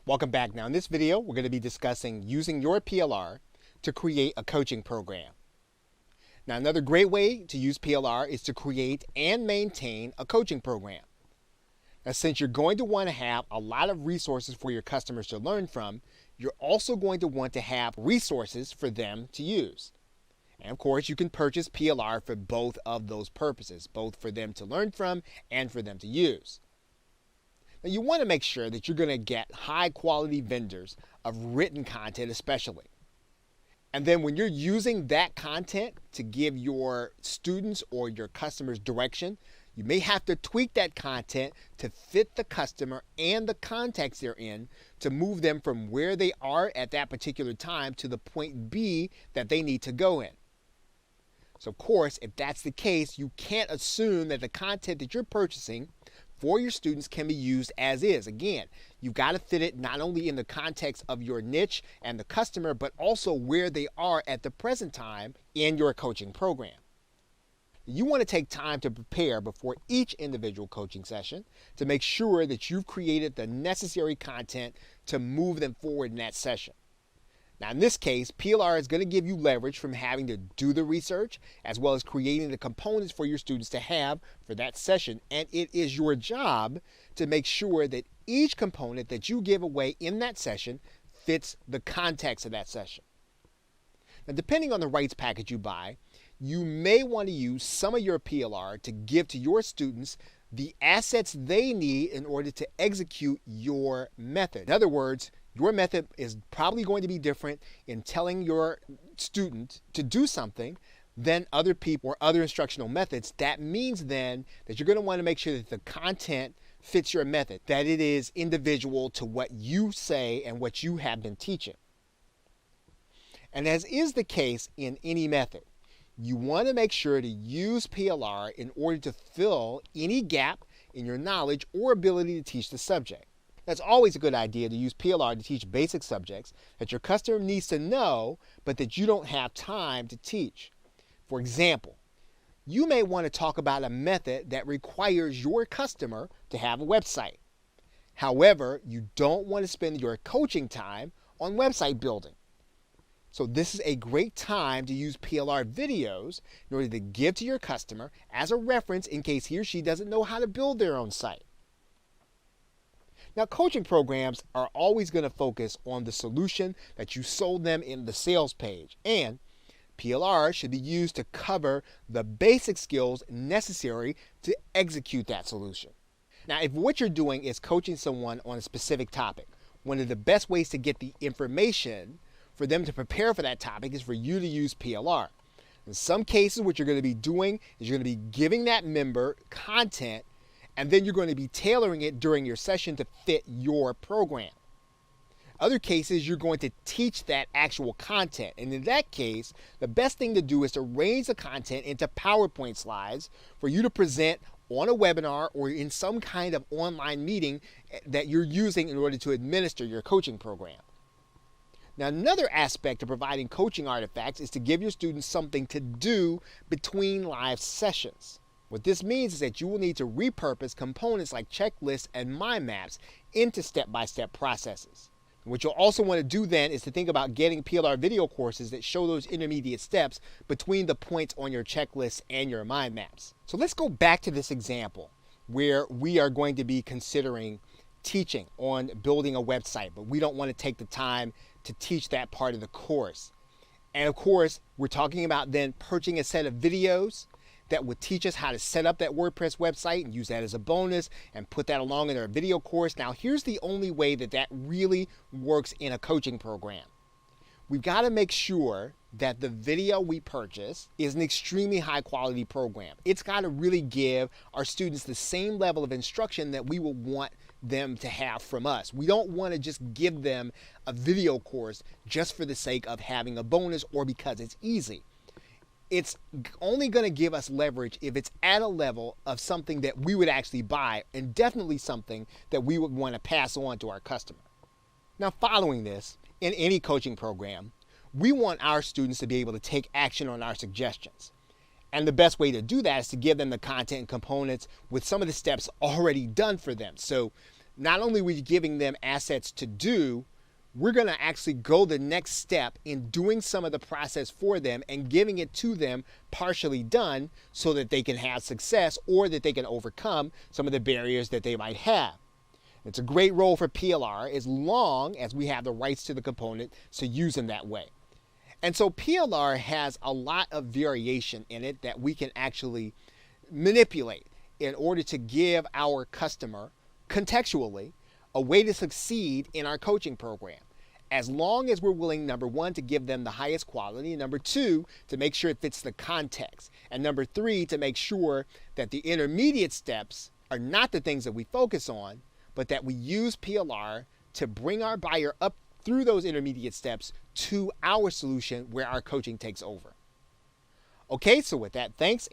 Welcome back. Now in this video, we're going to be discussing using your PLR to create a coaching program. Now another great way to use PLR is to create and maintain a coaching program. Now since you're going to want to have a lot of resources for your customers to learn from, you're also going to want to have resources for them to use. And of course, you can purchase PLR for both of those purposes, both for them to learn from and for them to use. Now you want to make sure that you're going to get high quality vendors of written content especially. And then when you're using that content to give your students or your customers direction, you may have to tweak that content to fit the customer and the context they're in to move them from where they are at that particular time to the point B that they need to go in. So of course, if that's the case, you can't assume that the content that you're purchasing for your students can be used as is. Again, you've got to fit it not only in the context of your niche and the customer, but also where they are at the present time in your coaching program. You want to take time to prepare before each individual coaching session to make sure that you've created the necessary content to move them forward in that session. Now in this case, PLR is going to give you leverage from having to do the research as well as creating the components for your students to have for that session. And it is your job to make sure that each component that you give away in that session fits the context of that session. Now depending on the rights package you buy, you may want to use some of your PLR to give to your students the assets they need in order to execute your method. In other words, your method is probably going to be different in telling your student to do something than other people or other instructional methods. That means then that you're going to want to make sure that the content fits your method, that it is individual to what you say and what you have been teaching. And as is the case in any method, you want to make sure to use PLR in order to fill any gap in your knowledge or ability to teach the subject. That's always a good idea to use PLR to teach basic subjects that your customer needs to know, but that you don't have time to teach. For example, you may want to talk about a method that requires your customer to have a website. However, you don't want to spend your coaching time on website building. So this is a great time to use PLR videos in order to give to your customer as a reference in case he or she doesn't know how to build their own site. Now, coaching programs are always going to focus on the solution that you sold them in the sales page, and PLR should be used to cover the basic skills necessary to execute that solution. Now, if what you're doing is coaching someone on a specific topic, one of the best ways to get the information for them to prepare for that topic is for you to use PLR. In some cases, what you're going to be doing is you're going to be giving that member content, and then you're going to be tailoring it during your session to fit your program. Other cases, you're going to teach that actual content. And in that case, the best thing to do is to arrange the content into PowerPoint slides for you to present on a webinar or in some kind of online meeting that you're using in order to administer your coaching program. Now, another aspect of providing coaching artifacts is to give your students something to do between live sessions. What this means is that you will need to repurpose components like checklists and mind maps into step-by-step processes. What you'll also want to do then is to think about getting PLR video courses that show those intermediate steps between the points on your checklists and your mind maps. So let's go back to this example where we are going to be considering teaching on building a website, but we don't want to take the time to teach that part of the course. And of course, we're talking about then purchasing a set of videos that would teach us how to set up that WordPress website and use that as a bonus and put that along in our video course. Now, here's the only way that that really works in a coaching program. We've got to make sure that the video we purchase is an extremely high quality program. It's got to really give our students the same level of instruction that we will want them to have from us. We don't want to just give them a video course just for the sake of having a bonus or because it's easy. It's only going to give us leverage if it's at a level of something that we would actually buy, and definitely something that we would want to pass on to our customer. Now, following this, in any coaching program, we want our students to be able to take action on our suggestions. And the best way to do that is to give them the content and components with some of the steps already done for them. So not only are we giving them assets to do, we're going to actually go the next step in doing some of the process for them and giving it to them partially done so that they can have success or that they can overcome some of the barriers that they might have. It's a great role for PLR as long as we have the rights to the component to use them that way. And so PLR has a lot of variation in it that we can actually manipulate in order to give our customer contextually a way to succeed in our coaching program. As long as we're willing, number one, to give them the highest quality, and number two, to make sure it fits the context, and number three, to make sure that the intermediate steps are not the things that we focus on, but that we use PLR to bring our buyer up through those intermediate steps to our solution where our coaching takes over. Okay, so with that, thanks.